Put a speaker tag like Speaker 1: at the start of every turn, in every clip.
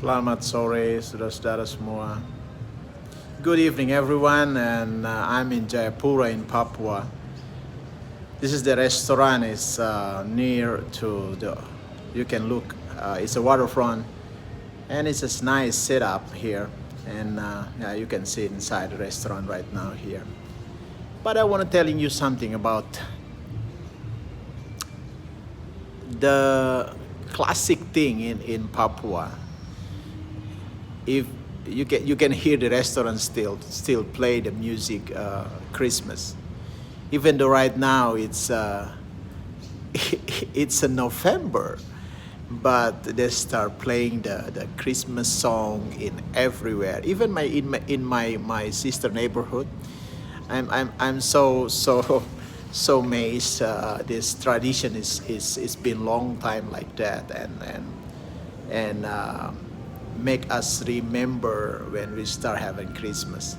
Speaker 1: Selamat sore, saudara-saudara semua. Good evening, everyone, and I'm in Jayapura in Papua. This is the restaurant. It's near to the. You can look. It's a waterfront, and it's a nice setup here. And yeah, you can see inside the restaurant right now here. But I want to telling you something about the classic thing in Papua. If you can hear the restaurant still play the music Christmas, even though right now it's it's a November, but they start playing the Christmas song in everywhere. Even my sister neighborhood, I'm so amazed. This tradition is been long time like that, and make us remember when we start having Christmas.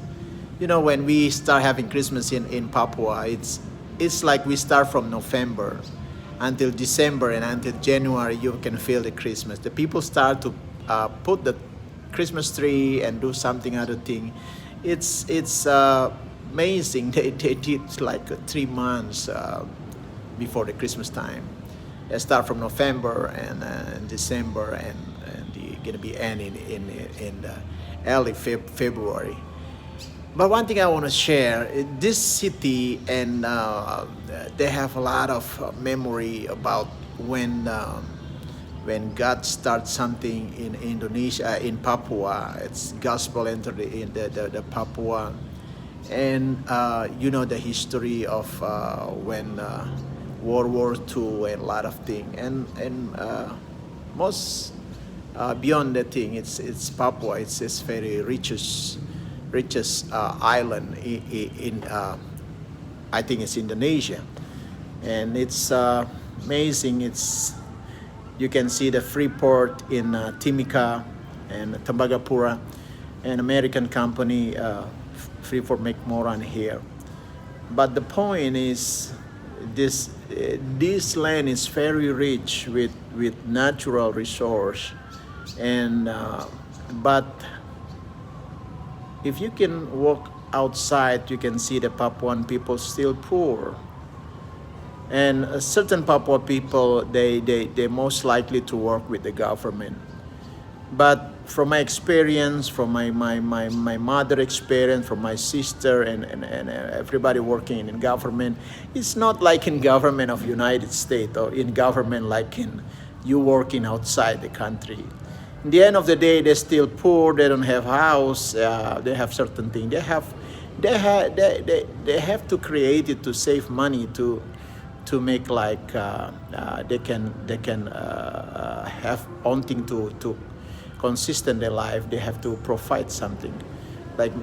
Speaker 1: You know, when we start having Christmas in Papua, it's like we start from November until December, and until January you can feel the Christmas. The people start to put the Christmas tree and do something other thing. It's amazing. They did like 3 months before the Christmas time. They start from November and December, and gonna be ending in the early February. But one thing I want to share, this city, and they have a lot of memory about when God starts something in Indonesia, in Papua. It's gospel entered in the Papua, and you know the history of when World War II and a lot of things, and most beyond that thing, it's Papua. It's very richest island in I think it's Indonesia, and it's amazing. You can see the Freeport in Timika and Tembagapura, an American company, Freeport McMoran here. But the point is, this land is very rich with natural resource. And but if you can walk outside, you can see the Papuan people still poor, and certain Papua people they most likely to work with the government. But from my experience, from my mother experience, from my sister and everybody working in government, it's not like in government of United States or in government like in you working outside the country. In the end of the day, they're still poor. They don't have house. They have certain things. They have to create it to save money to make like they can have wanting to consistent their life. They have to provide something, like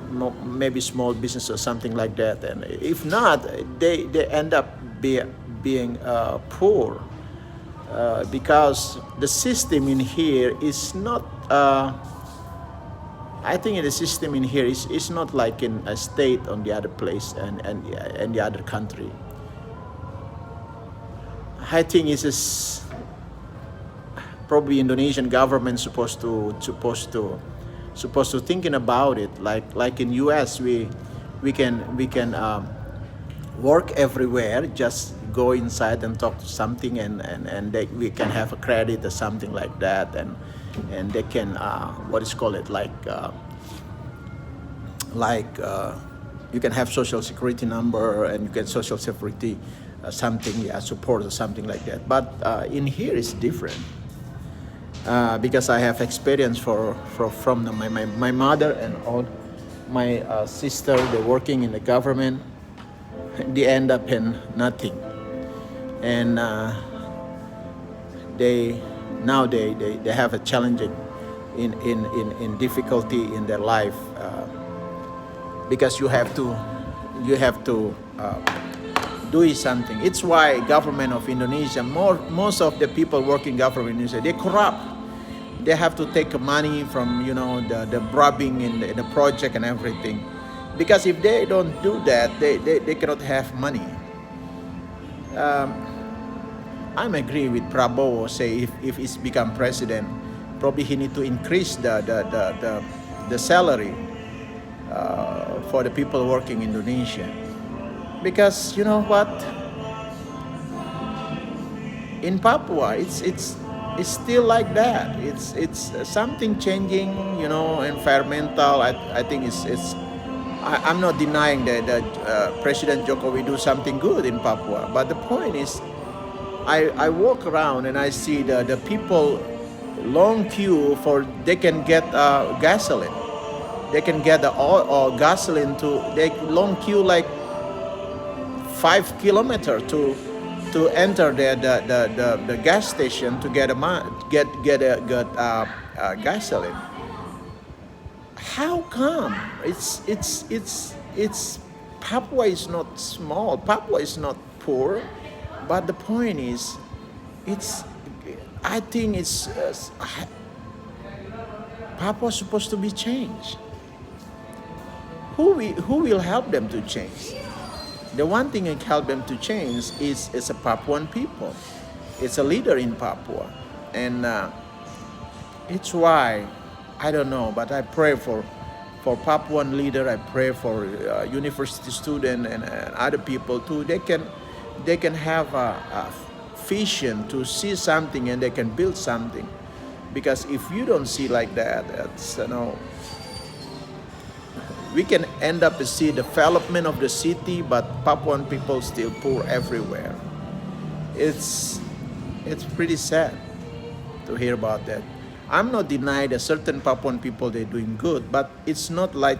Speaker 1: maybe small business or something like that. And if not, they end up being poor. Because the system in here is not, I think the system in here is not like in a state on the other place and the other country. I think it's probably Indonesian government supposed to thinking about it. Like in US, we can work everywhere, just go inside and talk to something, and we can have a credit or something like that, and they can you can have social security number, and you get social security something, support or something like that. But in here it's different, because I have experience from my mother and all my sister. They're working in the government. They end up in nothing, and they have a challenge in difficulty in their life, because you have to do something. It's why government of Indonesia, most of the people working government in Indonesia, they corrupt. They have to take money from the bribing in the project and everything. Because if they don't do that, they cannot have money. I'm agree with Prabowo, say if he's become president, Probably he need to increase the salary for the people working in Indonesia. Because you know what? In Papua, it's still like that. It's something changing, environmental. I think I'm not denying that President Jokowi do something good in Papua, but the point is, I walk around and I see the people long queue for they can get gasoline. They can get the oil or gasoline they long queue like 5 kilometers to enter the gas station to get gasoline. How come? It's Papua is not small. Papua is not poor, but the point is, I think Papua is supposed to be changed. Who will help them to change? The one thing that can help them to change is a Papuan people. It's a leader in Papua, and it's why I don't know, but I pray for Papuan leader. I pray for university student and other people too. They can have a vision to see something and they can build something. Because if you don't see like that, we can end up to see development of the city, but Papuan people still poor everywhere. It's pretty sad to hear about that. I'm not denying that certain Papuan people, they're doing good, but it's not like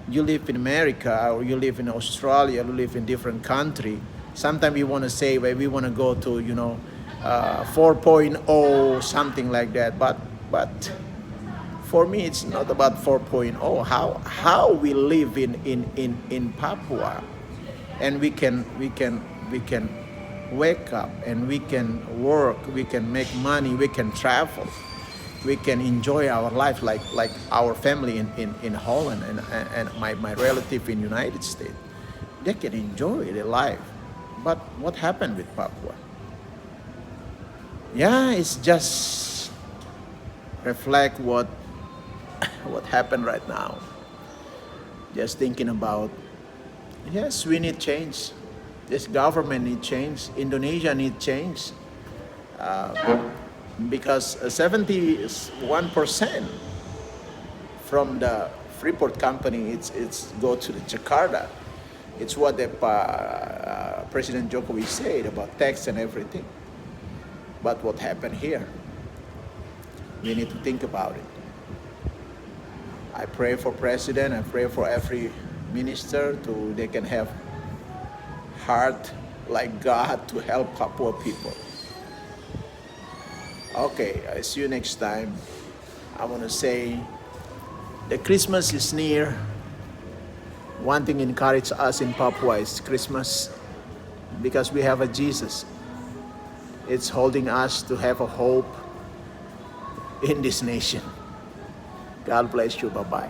Speaker 1: you live in America or you live in Australia, you live in different country. Sometimes we want to say, well, we want to go to 4.0, something like that. But for me, it's not about 4.0. How we live in Papua, and we can wake up and we can work, we can make money, we can travel, we can enjoy our life like our family in Holland and my relative in United States. They can enjoy their life. But what happened with Papua? Yeah, it's just reflect what happened right now. Just thinking about, yes, we need change. This government need change. Indonesia need change. Because 71% from the Freeport company, it's go to the Jakarta. It's what the President Jokowi said about tax and everything. But what happened here? We need to think about it. I pray for President. I pray for every minister they can have heart like God to help Papua people. Okay, I see you next time. I want to say the Christmas is near. One thing encourages us in Papua is Christmas, because we have a Jesus. It's holding us to have a hope in this nation. God bless you. Bye-bye.